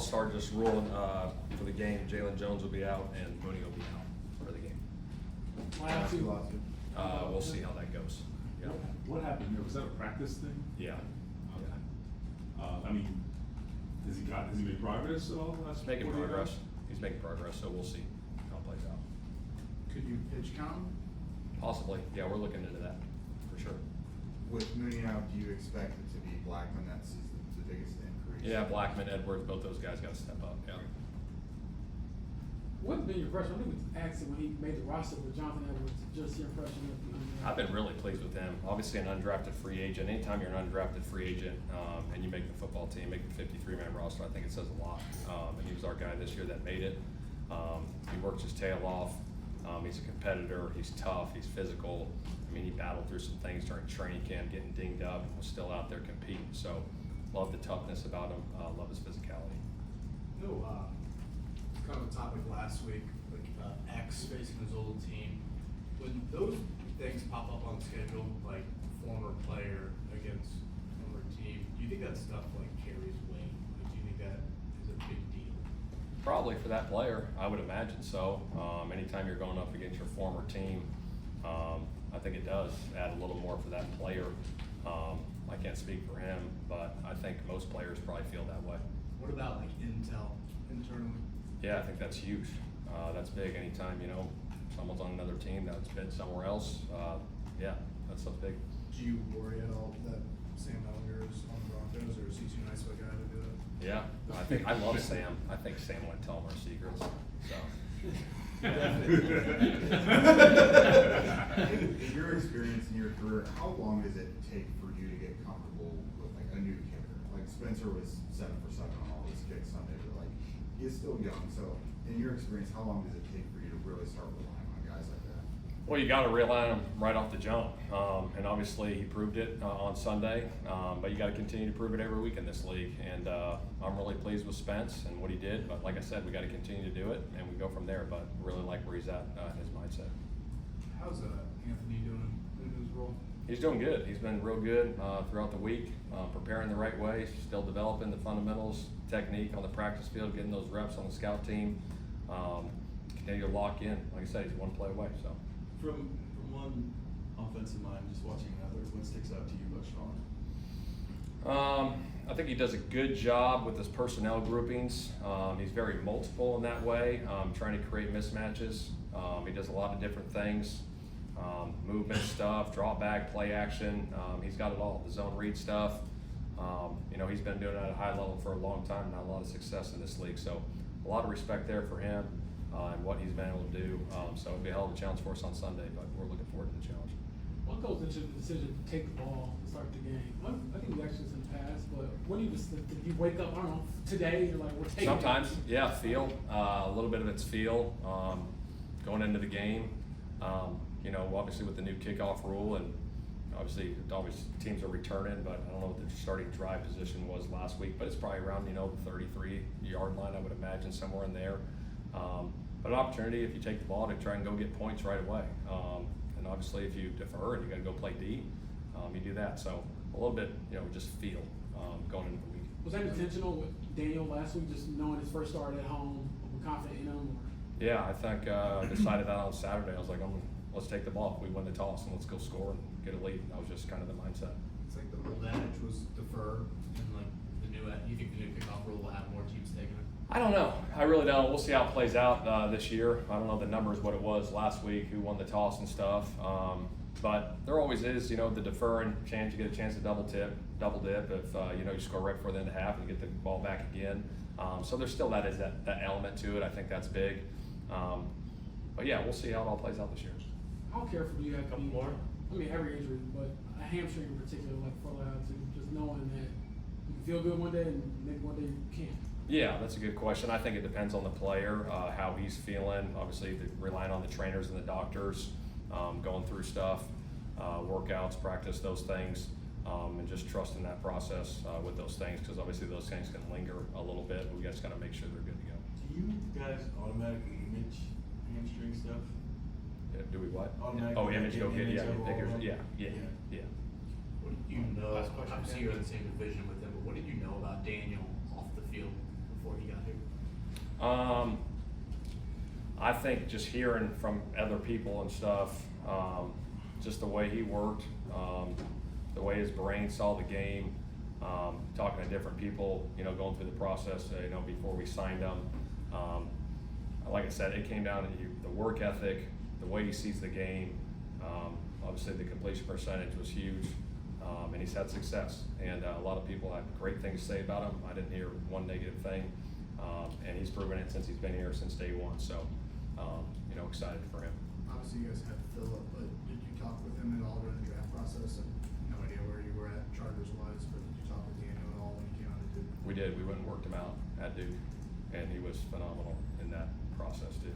all-star just ruling for the game. Jaylon Jones will be out and Mooney will be out for the game. We'll see how that goes. Yeah. What happened here? Was that a practice thing? Yeah. Okay. I mean, has he made progress at all? He's making progress. He's making progress, so we'll see how it plays out. Could you pitch count him? Possibly. Yeah, we're looking into that for sure. With Mooney out, do you expect it to be Blackman that's the biggest increase? Yeah, Blackman, Edwards, both those guys got to step up. Yeah. What's been your impression? I think we asked him when he made the roster with Jonathan Edwards, just your impression of him. I've been really pleased with him. Obviously an undrafted free agent. Anytime you're an undrafted free agent and you make the football team, make the 53-man roster, I think it says a lot. And he was our guy this year that made it. He works his tail off. He's a competitor. He's tough. He's physical. I mean, he battled through some things during training camp, getting dinged up, and was still out there competing. So, love the toughness about him. Love his physicality. No, kind of a topic last week, like X facing his old team. When those things pop up on schedule, like former player against former team, do you think that stuff like carries weight? Like, do you think that is a big deal? Probably for that player, I would imagine so. Anytime you're going up against your former team, I think it does add a little more for that player. I can't speak for him, but I think most players probably feel that way. What about like intel internally? Yeah, I think that's huge. That's big. Anytime, someone's on another team that's been somewhere else, yeah, that's so big. Do you worry at all that Sam Ellinger is on the Broncos, or is he too nice of a guy to do it? Yeah, I love Sam. I think Sam wouldn't tell him our secrets. So. In your experience in your career, how long does it take for you to get comfortable with like a new kicker? Like Spencer was 7 for 7 on all his kicks Sunday, but like he's still young. So in your experience, how long does it take for you to really start relying on guys like that? Well, you got to rely on him right off the jump, and obviously he proved it on Sunday. But you got to continue to prove it every week in this league, and I'm really pleased with Spence and what he did. But like I said, we got to continue to do it, and we go from there. But really like where he's at in his mindset. How's Anthony doing in his role? He's doing good. He's been real good throughout the week, preparing the right way, still developing the fundamentals, technique on the practice field, getting those reps on the scout team. Continue to lock in. Like I said, he's one play away. So. From one offensive mind, just watching another, what sticks out to you about Sean? I think he does a good job with his personnel groupings. He's very multiple in that way, trying to create mismatches. He does a lot of different things, movement stuff, drop back, play action. He's got it all, the zone read stuff. He's been doing it at a high level for a long time, not a lot of success in this league. So a lot of respect there for him. And what he's been able to do. So it'll be a hell of a challenge for us on Sunday, but we're looking forward to the challenge. What goes into the decision to take the ball and start the game? I think we actually in the past, but when did you wake up, I don't know, today, you're like, we're taking Sometimes, yeah, feel. A little bit of it's feel going into the game. Obviously with the new kickoff rule, and obviously teams are returning, but I don't know what the starting drive position was last week, but it's probably around, the 33-yard line, I would imagine, somewhere in there. But an opportunity if you take the ball to try and go get points right away. And obviously if you defer and you got to go play D, you do that. So a little bit, just feel going into the week. Was that intentional with Daniel last week, just knowing his first start at home, we're confident in him? Or? Yeah, I think I decided that on Saturday. I was like, let's take the ball. We win the toss and let's go score and get a lead. That was just kind of the mindset. It's like the old adage was defer, and like the new, you think the new kickoff rule will have more teams taking it? I don't know. I really don't. We'll see how it plays out this year. I don't know the numbers, what it was last week, who won the toss and stuff. But there always is, the deferring chance. You get a chance to double dip if you score right before the end of half and you get the ball back again. So there's still that element to it. I think that's big. But yeah, we'll see how it all plays out this year. How careful do you have to be? More? I mean, every injury, but a hamstring in particular, like for Laiatu, just knowing that you can feel good one day and maybe one day you can't. Yeah, that's a good question. I think it depends on the player, how he's feeling. Obviously, relying on the trainers and the doctors, going through stuff, workouts, practice, those things, and just trusting that process with those things, because obviously those things can linger a little bit. But we just got to make sure they're good to go. Do you guys automatically image hamstring stuff? Yeah, do we what? Image go get yeah. What did you know? Obviously, you're in the same division with him, but what did you know about Daniel off the field before he got I think just hearing from other people and stuff, just the way he worked, the way his brain saw the game, talking to different people, going through the process, before we signed him. Like I said, it came down to the work ethic, the way he sees the game. Obviously, the completion percentage was huge, and he's had success. And a lot of people had great things to say about him. I didn't hear one negative thing, and he's proven it since he's been here since day one. So, excited for him. Obviously, you guys had Phillip, but did you talk with him at all during the draft process? And no idea where you were at Charvarius wise, but did you talk with Daniel at all when he came out of Duke? We did. We went and worked him out at Duke, and he was phenomenal in that process too.